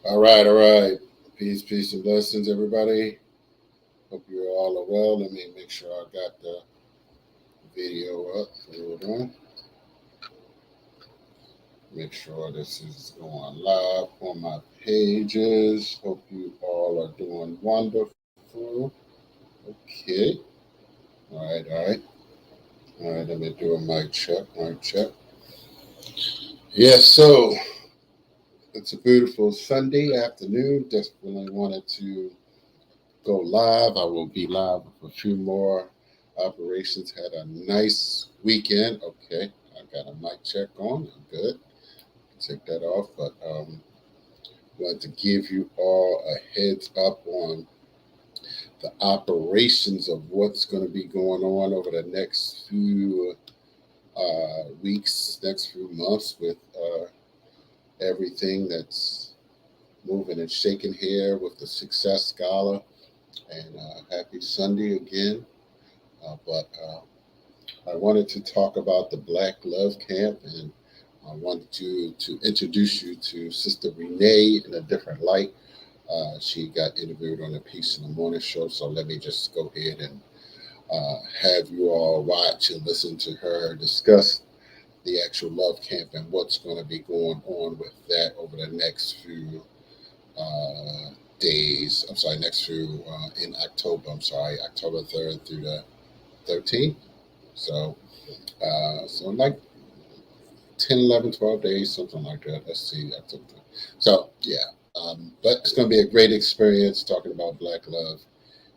All right, all right. Peace, and blessings, everybody. Hope you all are well. Let me make sure I got the video up. Hold on. Make sure this is going live on my pages. Hope you all are doing wonderful. Okay. All right. All right, let me do a mic check. Yes, so it's a beautiful Sunday afternoon. Definitely wanted to go live. I will be live with a few more operations. Had a nice weekend. Okay, I got a mic check on. I'm good. Take that off. But wanted to give you all a heads up on the operations of what's going to be going on over the next few weeks, next few months with everything that's moving and shaking here with the Success Gala. And happy Sunday again. But I wanted to talk about the Black Love Camp, and I wanted to introduce you to Sister Renee in a different light. She got interviewed on the Peace in the Morning show, so let me just go ahead and have you all watch and listen to her discuss the actual Love Camp and what's going to be going on with that over the next few days. I'm sorry, next few in October. I'm sorry, October 3rd through the 13th. So, so like 10, 11, 12 days, something like that. Let's see. So, yeah. But it's going to be a great experience talking about Black love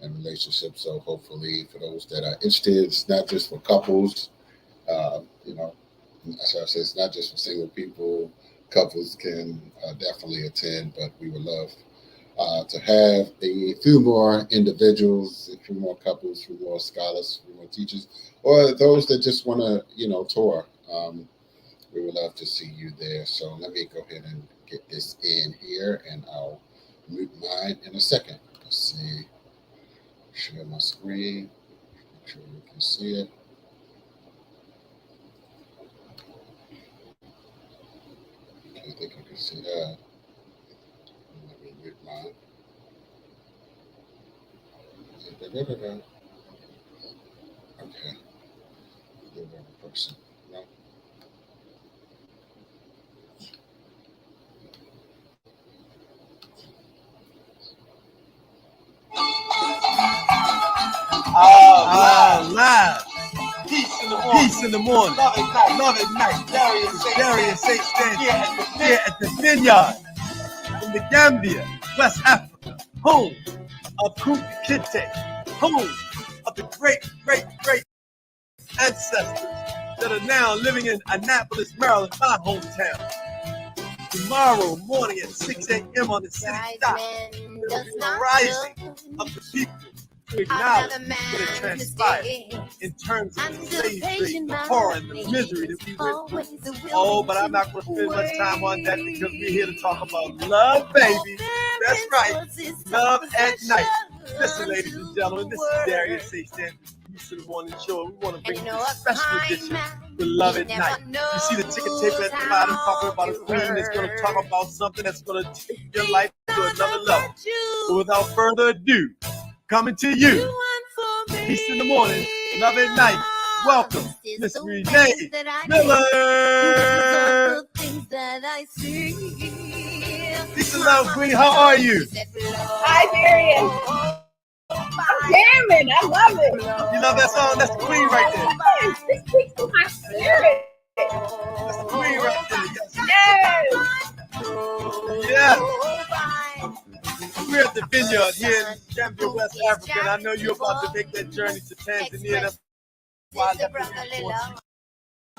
and relationships. So, hopefully, for those that are interested, it's not just for couples. You know, as I said, it's not just for single people. Couples can definitely attend, but we would love to have a few more individuals, a few more couples, a few more scholars, a few more teachers, or those that just want to, tour. We would love to see you there. So let me go ahead and get this in here, and I'll mute mine in a second. Let's see. Share my screen. Make sure you can see it. Okay, I think you can see that. Let me mute mine. Da-da-da-da-da. Okay. The wrong person. No. Live. Peace in the morning. Love at night. Darius St. Stan here at the Vineyard in the Gambia, West Africa, home of Kunta Kinte, home of the great ancestors that are now living in Annapolis, Maryland, my hometown. Tomorrow morning at 6 a.m. on the city dot, there will be a rising of the people to acknowledge what it transpired in terms of the slave trade, the horror and the misery that we went through. Oh, but I'm not going to spend much time on that because we're here to talk about love, baby. That's right, love at night. Listen, ladies and gentlemen, this is Darius St. Stan. To the morning show. We want to bring you a special edition with Love at Night. You see the ticket tape at the bottom talking about a queen that's going to talk about something that's going to take your life to another level. So without further ado, coming to you, Peace in the Morning, Love at Night. Welcome, Miss Renee Miller. Peace and love, Queen. How are you? Hi, Darius. I'm jamming. I love it. You love that song? That's the queen right there. Yes, this speaks to my spirit. That's the queen right there. Yes. Yeah. We're at the Vineyard here in Gambia, West Africa, and I know you're about to make that journey to Tanzania. That's why I want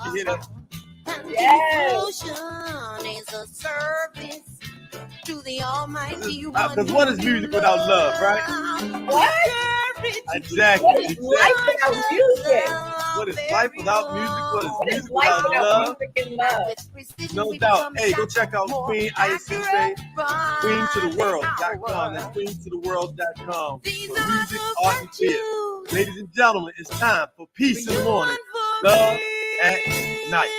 you to hear that. Yes. Because what is music without love, right? What? Exactly. What is life without music? What is life without music? What is music life without without love? music and love? No doubt. Hey, go check out Queen ISSA, queentotheworld.com. That's queentotheworld.com. For music, art, and theater. Ladies and gentlemen, it's time for Peace in the Morning, Love at Night.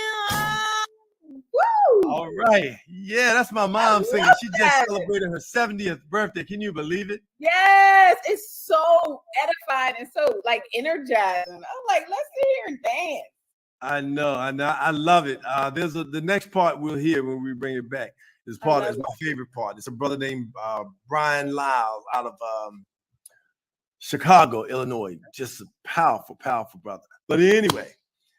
Woo! All right. Yeah, that's my mom singing. love She just that. celebrated her 70th birthday. Can you believe it? Yes, it's so edifying and so like energizing. I'm like, let's sit here and dance. I know. I love it. There's the next part we'll hear when we bring it back. This part is my favorite part. It's a brother named Brian Lyle out of Chicago, Illinois. Just a powerful, powerful brother. But anyway,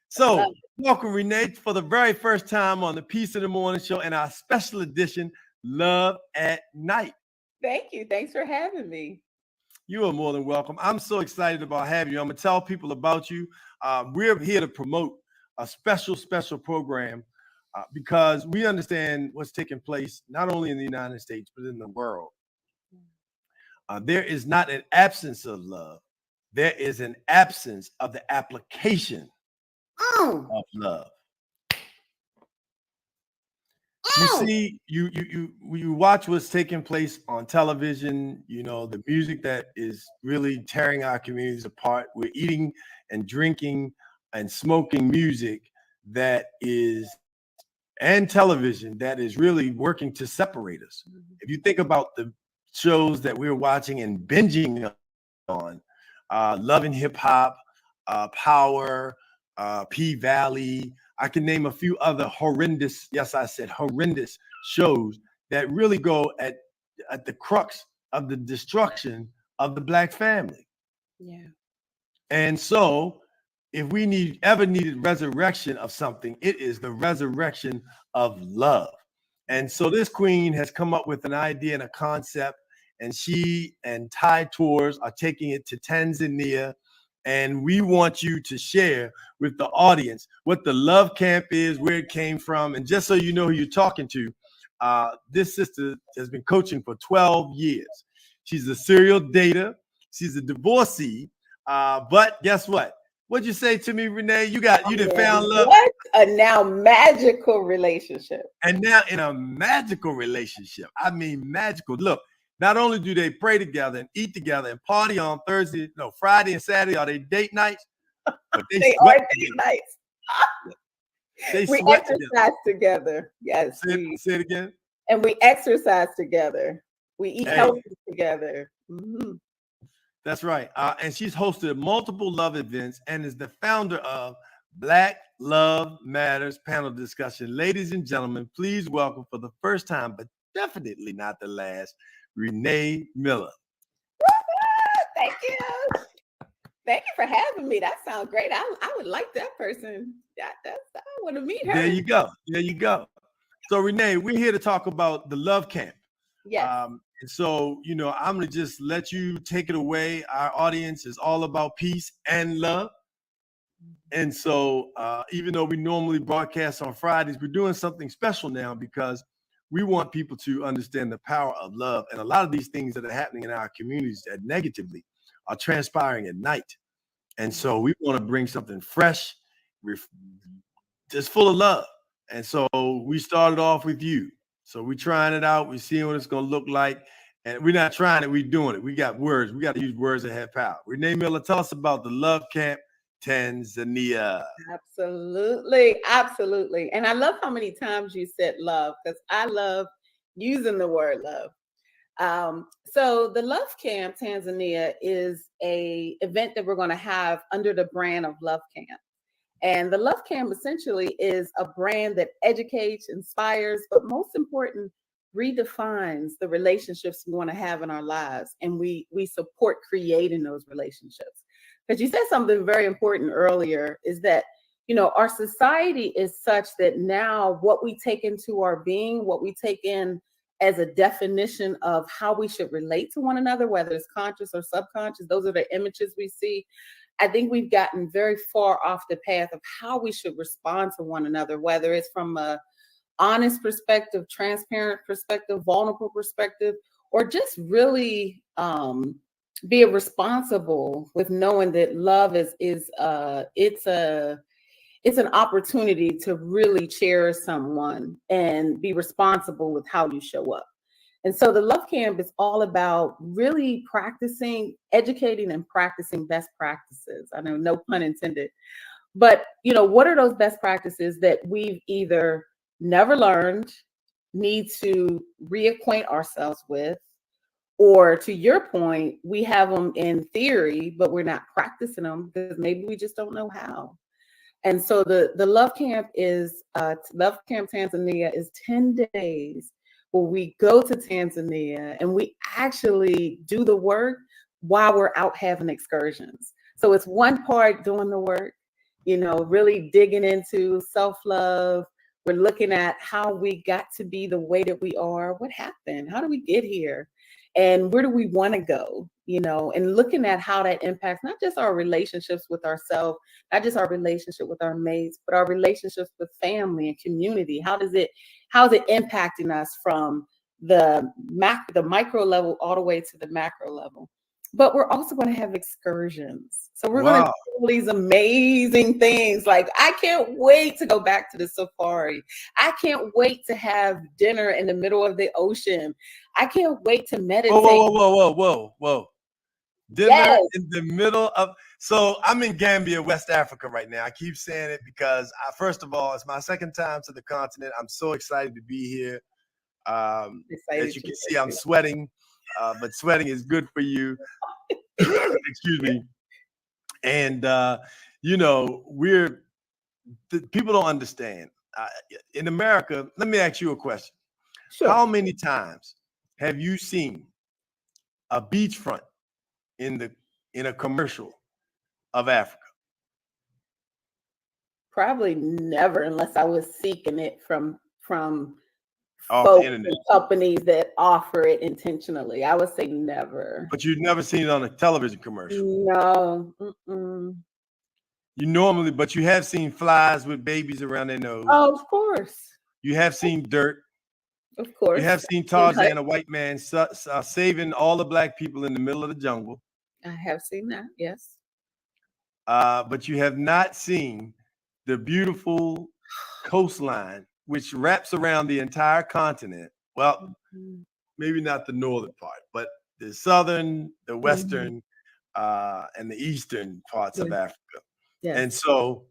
so welcome, Renee, for the very first time on the Peace in the Morning show and our special edition, Love at Night. Thank you. Thanks for having me. You are more than welcome. I'm so excited about having you. I'm going to tell people about you. We're here to promote a special program because we understand what's taking place not only in the United States, but in the world. There is not an absence of love. There is an absence of the application of love. You see, you watch what's taking place on television, you know, the music that is really tearing our communities apart. We're eating and drinking and smoking music that is, and television that is really working to separate us. If you think about the shows that we're watching and binging on, Love and Hip Hop, Power, P-Valley, I can name a few other horrendous, yes, I said horrendous shows that really go at the crux of the destruction of the Black family. Yeah. And so if we ever needed resurrection of something, it is the resurrection of love. And so this queen has come up with an idea and a concept, and she and Thai Tours are taking it to Tanzania. And we want you to share with the audience what the Love Camp is, where it came from. And just so you know who you're talking to, this sister has been coaching for 12 years. She's a serial dater. She's a divorcee. But guess what? What'd you say to me, Renee? You done found love. What a now magical relationship. And now in a magical relationship. I mean, magical. Look, not only do they pray together and eat together and party on Friday and Saturday are they date nights, but they are date nights. We exercise together. Yes. Say it again. And we exercise together. We eat healthy together. Mm-hmm. That's right. And she's hosted multiple love events and is the founder of Black Love Matters panel discussion. Ladies and gentlemen, please welcome for the first time, but definitely not the last, Renee Miller. Thank you. Thank you for having me. That sounds great. I would like that person. I want to meet her. There you go. There you go. So Renee, we're here to talk about the Love Camp. Yes. So, you know, I'm going to just let you take it away. Our audience is all about peace and love. And so even though we normally broadcast on Fridays, we're doing something special now because we want people to understand the power of love. And a lot of these things that are happening in our communities that negatively are transpiring at night. And so we want to bring something fresh, just full of love. And so we started off with you. So we're trying it out. We're seeing what it's going to look like. And we're not trying it. We're doing it. We got words. We got to use words that have power. Renee Miller, tell us about the Love Camp Tanzania. Absolutely. Absolutely. And I love how many times you said love because I love using the word love. So the Love Camp Tanzania is an event that we're going to have under the brand of Love Camp. And the Love Camp essentially is a brand that educates, inspires, but most important, redefines the relationships we want to have in our lives. And we support creating those relationships. Because you said something very important earlier is that, you know, our society is such that now what we take into our being, what we take in as a definition of how we should relate to one another, whether it's conscious or subconscious, those are the images we see. I think we've gotten very far off the path of how we should respond to one another, whether it's from a honest perspective, transparent perspective, vulnerable perspective, or just really be responsible with knowing that love is it's an opportunity to really cherish someone and be responsible with how you show up. And so the Love Camp is all about really practicing, educating and practicing best practices. I know, no pun intended. But, you know, what are those best practices that we've either never learned, need to reacquaint ourselves with, or to your point, we have them in theory, but we're not practicing them because maybe we just don't know how. And so the Love Camp is Love Camp Tanzania is 10 days where we go to Tanzania and we actually do the work while we're out having excursions. So it's one part doing the work, really digging into self-love. We're looking at how we got to be the way that we are. What happened? How do we get here? And where do we want to go? And looking at how that impacts not just our relationships with ourselves, not just our relationship with our mates, but our relationships with family and community. How is it impacting us from the micro level all the way to the macro level? But we're also going to have excursions. So we're going to do all these amazing things. Like, I can't wait to go back to the safari. I can't wait to have dinner in the middle of the ocean. I can't wait to meditate. Whoa. Dinner in the middle of, so I'm in Gambia, West Africa right now. I keep saying it because first of all, it's my second time to the continent. I'm so excited to be here. As you can see, I'm sweating, but sweating is good for you. Excuse me. And, people don't understand. In America, let me ask you a question. Sure. How many times have you seen a beachfront in a commercial of Africa? Probably never, unless I was seeking it from off folks the internet. And companies that offer it intentionally. I would say never. But you've never seen it on a television commercial? No. Mm-mm. But you have seen flies with babies around their nose. Oh, of course. You have seen dirt. Of course. You have seen Tarzan, a white man, saving all the black people in the middle of the jungle. I have seen that, yes. But you have not seen the beautiful coastline, which wraps around the entire continent. Well, maybe not the northern part, but the southern, the western, and the eastern parts of Africa. Yes. And so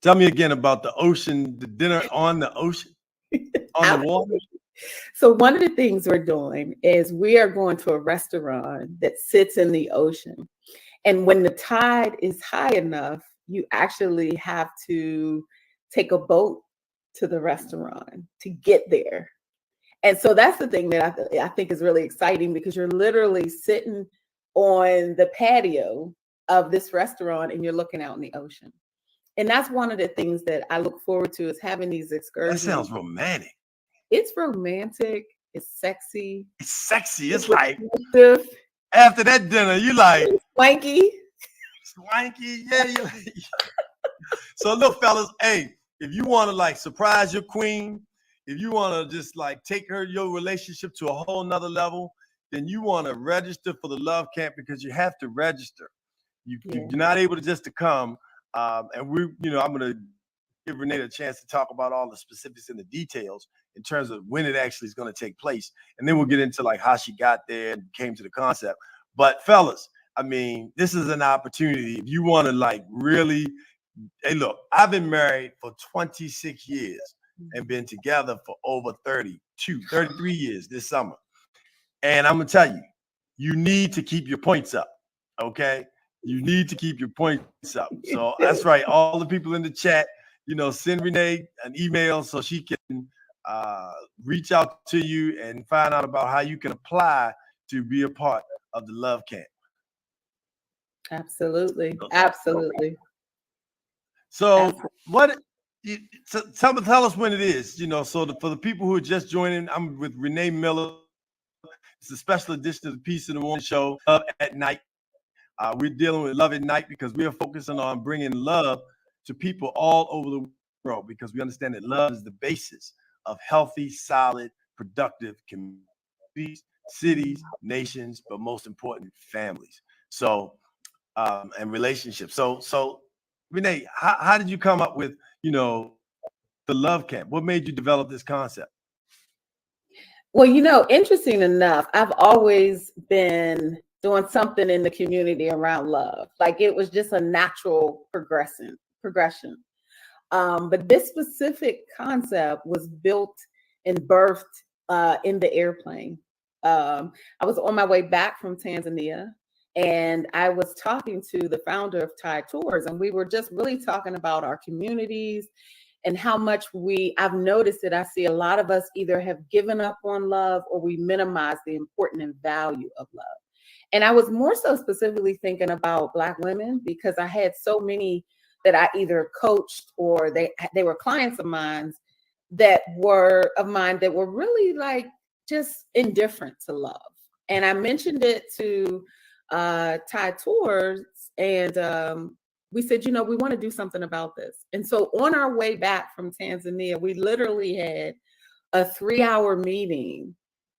tell me again about the ocean, the dinner on the ocean, on the water. So one of the things we're doing is we are going to a restaurant that sits in the ocean. And when the tide is high enough, you actually have to take a boat to the restaurant to get there. And so that's the thing that I think is really exciting, because you're literally sitting on the patio of this restaurant and you're looking out in the ocean. And that's one of the things that I look forward to, is having these excursions. That sounds romantic. It's romantic. It's sexy. It's sexy. It's like after that dinner, you like swanky. Yeah. So look, fellas, hey, if you want to like surprise your queen, if you want to just like take your relationship to a whole nother level, then you want to register for the Love Camp, because you have to register. You're not able to just to come. And I'm going to give Renee a chance to talk about all the specifics and the details in terms of when it actually is going to take place. And then we'll get into like how she got there and came to the concept. But fellas, I mean, this is an opportunity. If you want to like really, hey, look, I've been married for 26 years and been together for over 33 years this summer. And I'm going to tell you, you need to keep your points up. Okay. You need to keep your points up. So that's right. All the people in the chat, send Renee an email so she can reach out to you and find out about how you can apply to be a part of the Love Camp. Absolutely. So tell us when it is, so for the people who are just joining, I'm with Renee Miller. It's a special edition of the Peace in the Morning show, Love at Night. We're dealing with Love at Night because we are focusing on bringing love to people all over the world, because we understand that love is the basis of healthy, solid, productive communities, cities, nations, but most important, families. So, and relationships. So Renee, how did you come up with, the Love Camp? What made you develop this concept? Well, interesting enough, I've always been doing something in the community around love. Like, it was just a natural progression. But this specific concept was built and birthed in the airplane. I was on my way back from Tanzania, and I was talking to the founder of Thai Tours, and we were just really talking about our communities and how much I've noticed that I see a lot of us either have given up on love or we minimize the importance and value of love. And I was more so specifically thinking about Black women because I had so many that I either coached or they were clients of mine that were really like just indifferent to love. And I mentioned it to Thai Tours, and we said, we want to do something about this. And so on our way back from Tanzania, we literally had a 3-hour meeting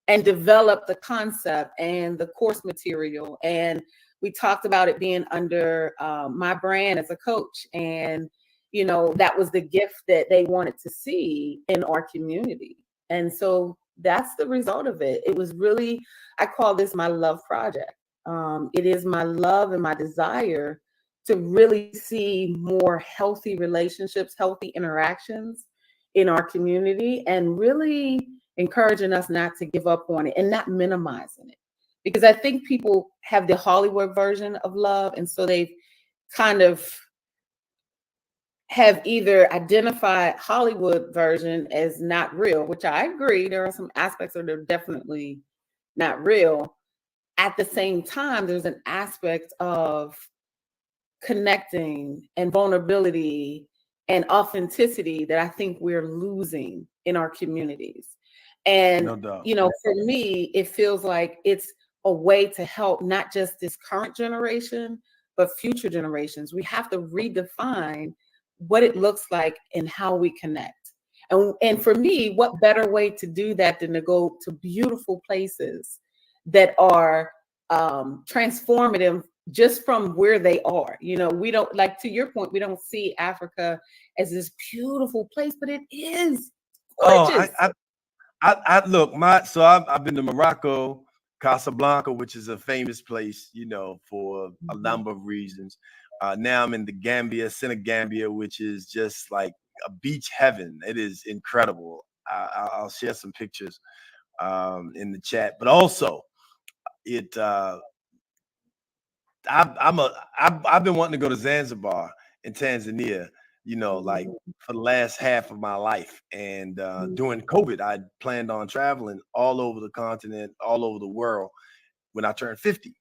and developed the concept and the course material. And we talked about it being under my brand as a coach. And, that was the gift that they wanted to see in our community. And so that's the result of it. It was really, I call this my love project. It is my love and my desire to really see more healthy relationships, healthy interactions in our community, and really encouraging us not to give up on it and not minimizing it. Because I think people have the Hollywood version of love, and so they've kind of have either identified Hollywood version as not real, which I agree. There are some aspects that are definitely not real. At the same time, there's an aspect of connecting and vulnerability and authenticity that I think we're losing in our communities. And, No doubt. For me, it feels like it's a way to help not just this current generation, but future generations. We have to redefine what it looks like and how we connect. And for me, what better way to do that than to go to beautiful places that are transformative just from where they are. We don't, like, to your point, we don't see Africa as this beautiful place, but it is gorgeous. I look, I've been to Morocco, Casablanca, which is a famous place, for a number of reasons. Now I'm in the Senegambia, which is just like a beach heaven. It is incredible. I'll share some pictures in the chat, but also I've been wanting to go to Zanzibar in Tanzania, like for the last half of my life. And during COVID, I planned on traveling all over the continent, all over the world when I turned 50.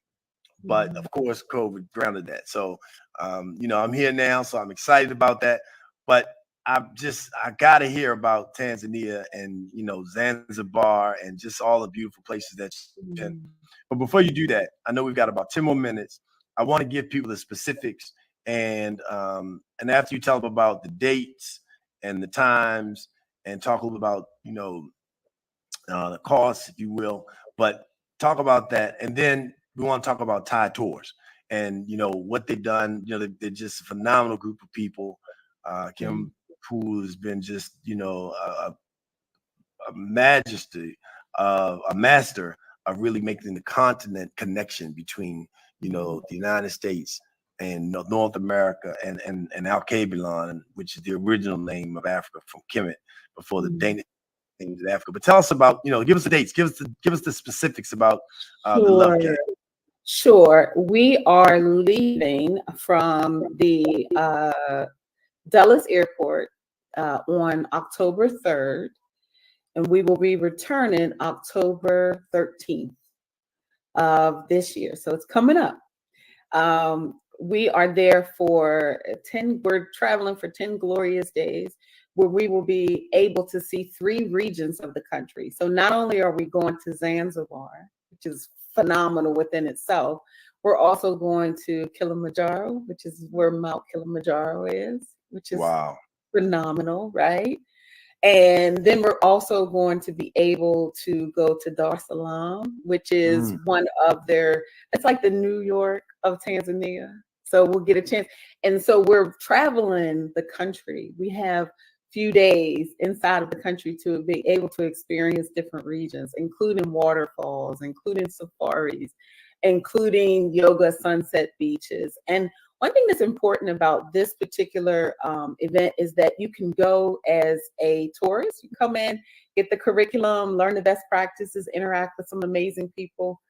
But of course, COVID grounded that. So, I'm here now, so I'm excited about that. But I got to hear about Tanzania and, Zanzibar and just all the beautiful places that you've been. But before you do that, I know we've got about 10 more minutes. I want to give people the specifics, and after you tell them about the dates and the times, and talk a little about the costs, if you will, but talk about that, and then we want to talk about Thai Tours and what they've done. They're just a phenomenal group of people. Kim, who has been just a majesty, a master of really making the continent connection between the United States and North America and Alkebulan, which is the original name of Africa from Kemet before the Danish name of Africa. But tell us about, give us the dates, give us the specifics about the Love Camp. Sure. We are leaving from the Dulles Airport on October 3rd, and we will be returning October 13th of this year. So it's coming up. We are there for we're traveling for 10 glorious days where we will be able to see 3 regions of the country. So not only are we going to Zanzibar, which is phenomenal within itself, we're also going to Kilimanjaro, which is where Mount Kilimanjaro is, which is phenomenal, right? And then we're also going to be able to go to Dar es Salaam, which is one of it's like the New York of Tanzania. So we'll get a chance. And so we're traveling the country. We have few days inside of the country to be able to experience different regions, including waterfalls, including safaris, including yoga sunset beaches. And One thing that's important about this particular event is that you can go as a tourist. You come in, get the curriculum, learn the best practices, interact with some amazing people.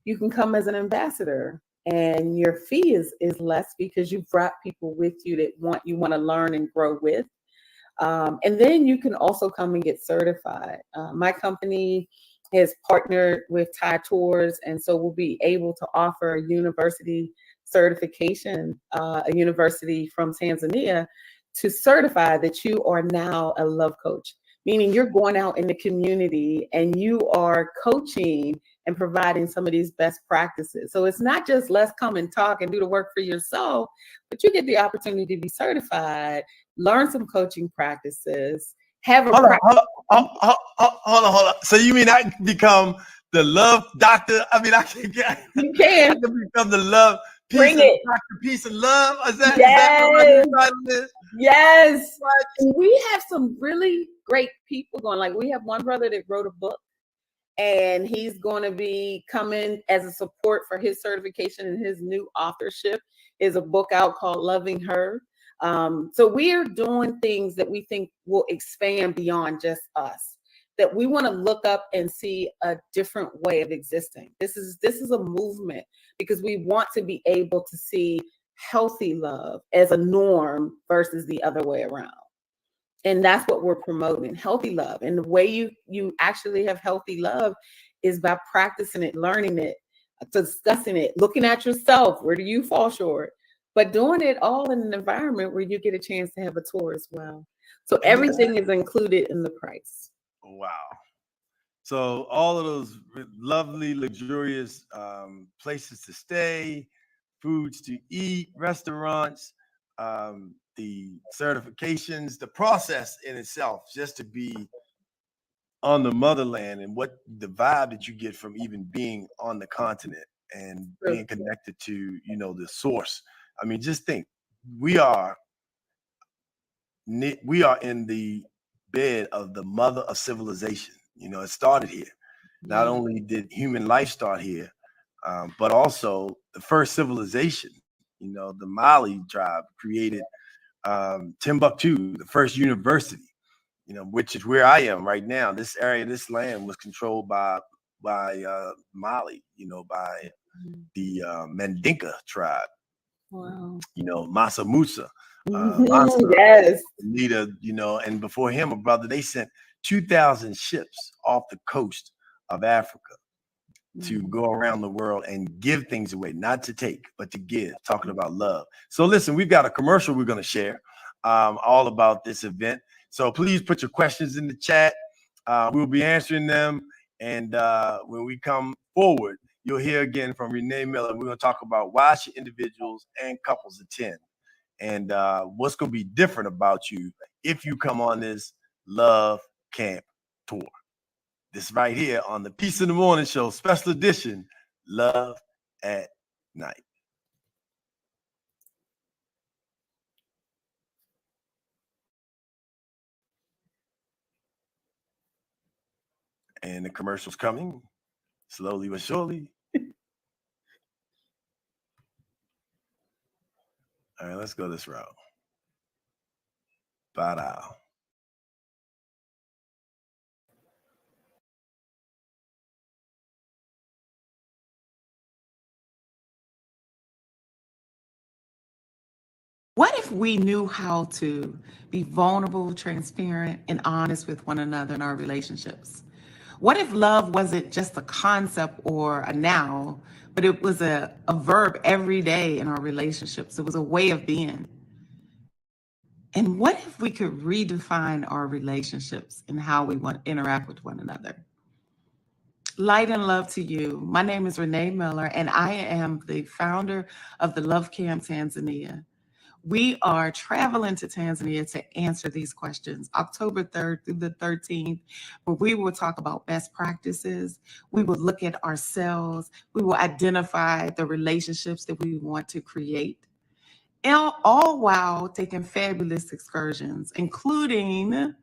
You can come as an ambassador, and your fee is less because you've brought people with you that you want to learn and grow with. And then you can also come and get certified. My company has partnered with Thai Tours, and so we'll be able to offer a university certification, a university from Tanzania, to certify that you are now a love coach, meaning you're going out in the community and you are coaching and providing some of these best practices. So it's not just let's come and talk and do the work for yourself, but you get the opportunity to be certified, learn some coaching practices, have a hold on. So you mean I can become the love doctor? I mean, you can. I can become the love piece of love. Is that Yes. what title is? Yes. And we have some really great people going. Like, we have one brother that wrote a book, and he's going to be coming as a support for his certification, and his new authorship is a book out called Loving Her. So we are doing things that we think will expand beyond just us, that we want to look up and see a different way of existing. This is a movement because we want to be able to see healthy love as a norm versus the other way around. And that's what we're promoting, healthy love. And the way you actually have healthy love is by practicing it, learning it, discussing it, looking at yourself. Where do you fall short? But doing it all in an environment where you get a chance to have a tour as well. So everything is included in the price. Wow. So all of those lovely, luxurious places to stay, foods to eat, restaurants, the certifications, the process in itself, just to be on the motherland, and what the vibe that you get from even being on the continent and being connected to, the source. I mean, just think, we are in the bed of the mother of civilization. It started here. Not only did human life start here, but also the first civilization, the Mali tribe created Timbuktu, the first university, which is where I am right now. This area, this land was controlled by Mali, by the Mandinka tribe. Wow. Masa Musa, yes, leader, and before him, a brother, they sent 2,000 ships off the coast of Africa to go around the world and give things away, not to take, but to give, talking about love. So listen, we've got a commercial we're going to share all about this event. So please put your questions in the chat. We'll be answering them. And when we come forward, you'll hear again from Renee Miller. We're going to talk about why should individuals and couples attend, and what's going to be different about you if you come on this Love Camp Tour. This right here on the Peace in the Morning Show, special edition, Love at Night. And the commercial's coming slowly but surely. All right, let's go this route. Ba-da. What if we knew how to be vulnerable, transparent, and honest with one another in our relationships? What if love wasn't just a concept or a noun, but it was a verb every day in our relationships? It was a way of being. And what if we could redefine our relationships and how we want to interact with one another? Light and love to you. My name is Renee Miller, and I am the founder of the Love Camp Tanzania. We are traveling to Tanzania to answer these questions, October 3rd through the 13th, where we will talk about best practices. We will look at ourselves. We will identify the relationships that we want to create, and all while taking fabulous excursions, including,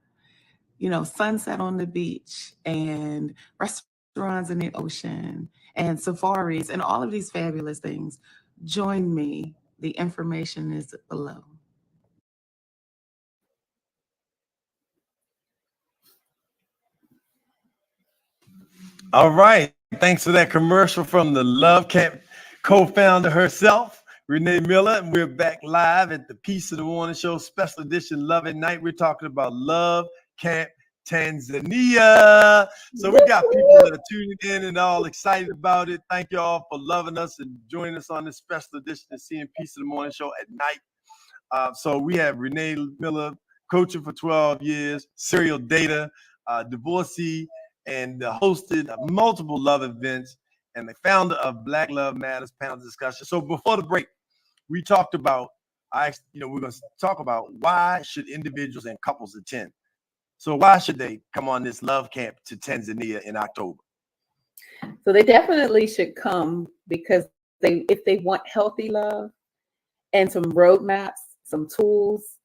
sunset on the beach and restaurants in the ocean and safaris and all of these fabulous things. Join me The information is below. All right. Thanks for that commercial from the Love Camp co-founder herself, Renee Miller. And we're back live at the Piece of the Morning Show special edition Love at Night. We're talking about Love Camp Tanzania. So we got people that are tuning in and all excited about it. Thank you all for loving us and joining us on this special edition of seeing Piece of the Morning Show at night. So we have Renee Miller, coaching for 12 years, serial dater, divorcee, and hosted multiple love events, and the founder of Black Love Matters panel discussion. So before the break, we talked about, we're going to talk about why should individuals and couples attend. So why should they come on this love camp to Tanzania in October? So they definitely should come because if they want healthy love and some roadmaps, some tools,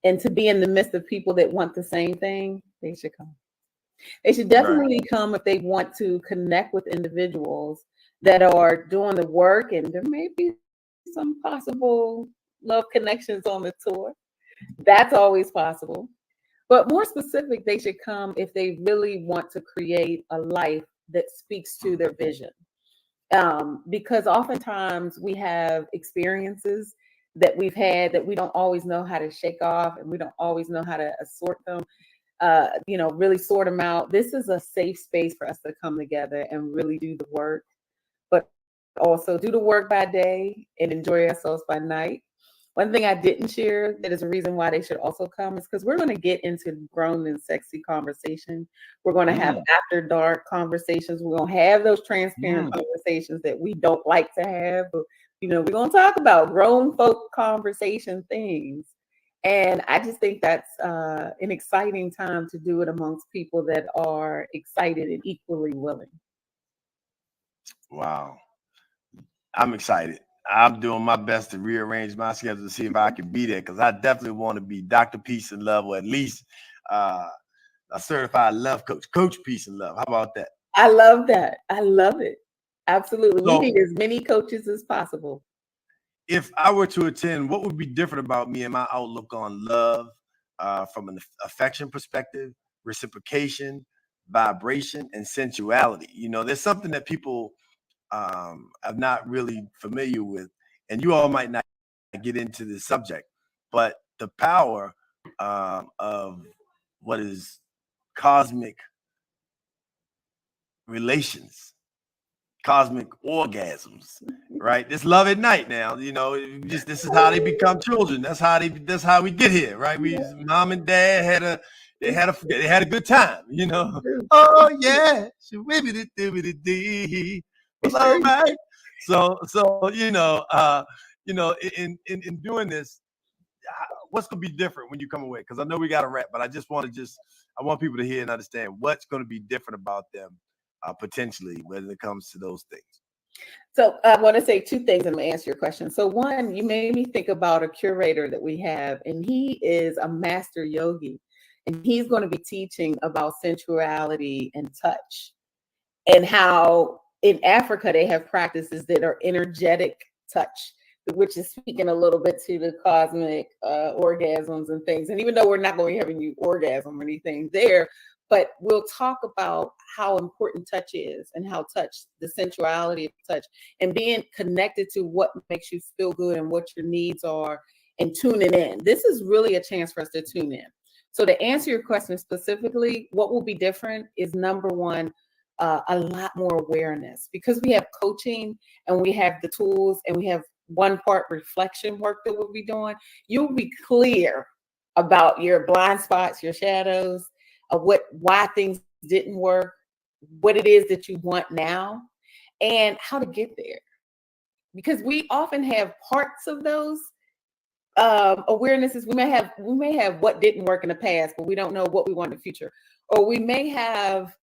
and to be in the midst of people that want the same thing, they should come. They should definitely come if they want to connect with individuals that are doing the work, and there may be some possible love connections on the tour. That's always possible. But more specific, they should come if they really want to create a life that speaks to their vision. Because oftentimes we have experiences that we've had that we don't always know how to shake off, and we don't always know how to sort them. Really sort them out. This is a safe space for us to come together and really do the work, but also do the work by day and enjoy ourselves by night. One thing I didn't share that is a reason why they should also come is because we're going to get into grown and sexy conversation. We're going to have after dark conversations. We're going to have those transparent conversations that we don't like to have, but we're going to talk about grown folk conversation things. And I just think that's an exciting time to do it amongst people that are excited and equally willing. Wow. I'm excited. I'm doing my best to rearrange my schedule to see if I can be there, because I definitely want to be Dr. Peace and Love, or at least a certified love coach, Coach Peace and Love. How about that? I love that. I love it. Absolutely. We need as many coaches as possible. If I were to attend, what would be different about me and my outlook on love from an affection perspective, reciprocation, vibration, and sensuality? There's something that people are not really familiar with, and you all might not get into this subject, but the power of what is cosmic relations, cosmic orgasms, right? This love at night now, this is how they become children. That's how we get here, right? Mom and dad had a good time, Oh yeah. All right. So in doing this, what's going to be different when you come away? Because I know we got to wrap, but I want people to hear and understand what's going to be different about them potentially when it comes to those things. So I want to say two things. I'm going to answer your question. So one, you made me think about a curator that we have, and he is a master yogi, and he's going to be teaching about sensuality and touch, and how in Africa they have practices that are energetic touch, which is speaking a little bit to the cosmic orgasms and things. And even though we're not going to be having you orgasm or anything there, but we'll talk about how important touch is, and how the sensuality of touch, and being connected to what makes you feel good and what your needs are, and tuning in. This is really a chance for us to tune in. So to answer your question specifically, what will be different is, number one, a lot more awareness, because we have coaching and we have the tools and we have one part reflection work that we'll be doing. You'll be clear about your blind spots, your shadows, of why things didn't work, what it is that you want now, and how to get there. Because we often have parts of those awarenesses. We may have what didn't work in the past, but we don't know what we want in the future. Or we may have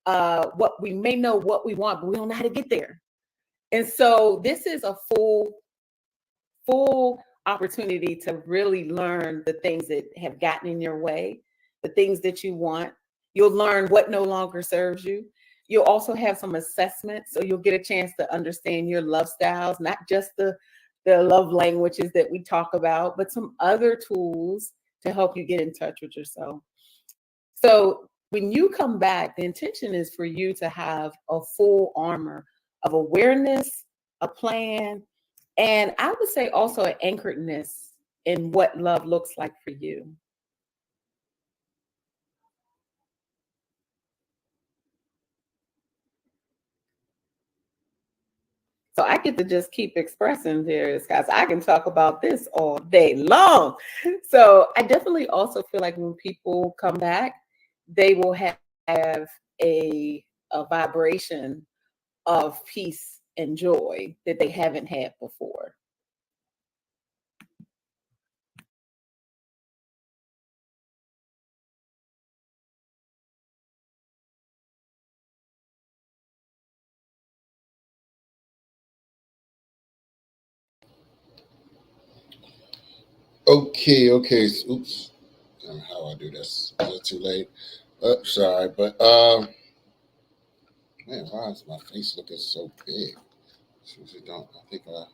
what we know what we want, but we don't know how to get there. And so this is a full opportunity to really learn the things that have gotten in your way, the things that you want. You'll learn what no longer serves you. You'll also have some assessments, so you'll get a chance to understand your love styles, not just the the love languages that we talk about, but some other tools to help you get in touch with yourself. So when you come back, the intention is for you to have a full armor of awareness, a plan, and I would say also an anchoredness in what love looks like for you. So I get to just keep expressing this, guys. I can talk about this all day long. So I definitely also feel like when people come back, they will have a vibration of peace and joy that they haven't had before. Okay. Oops. I don't know how I do this. Is it too late? Sorry, but man, why is my face looking so big? Seriously, don't. I think. All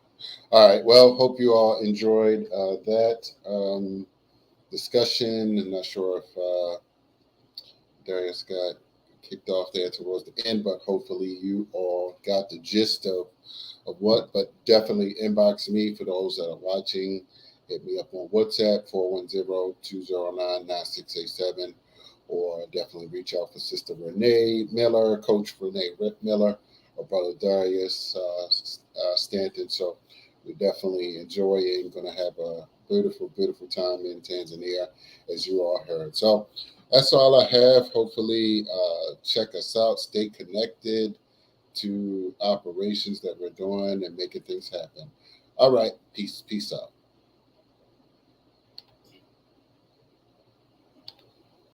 right. Well, hope you all enjoyed that discussion. I'm not sure if Darius got kicked off there towards the end, but hopefully you all got the gist of what. But definitely inbox me for those that are watching. Hit me up on WhatsApp 410-209-9687, or definitely reach out for Sister Renee Miller, Coach Renee Miller, or Brother Darius Stanton. So we're definitely enjoying. Going to have a beautiful time in Tanzania, as you all heard. So that's all I have. Hopefully, check us out. Stay connected to operations that we're doing and making things happen. All right. Peace out.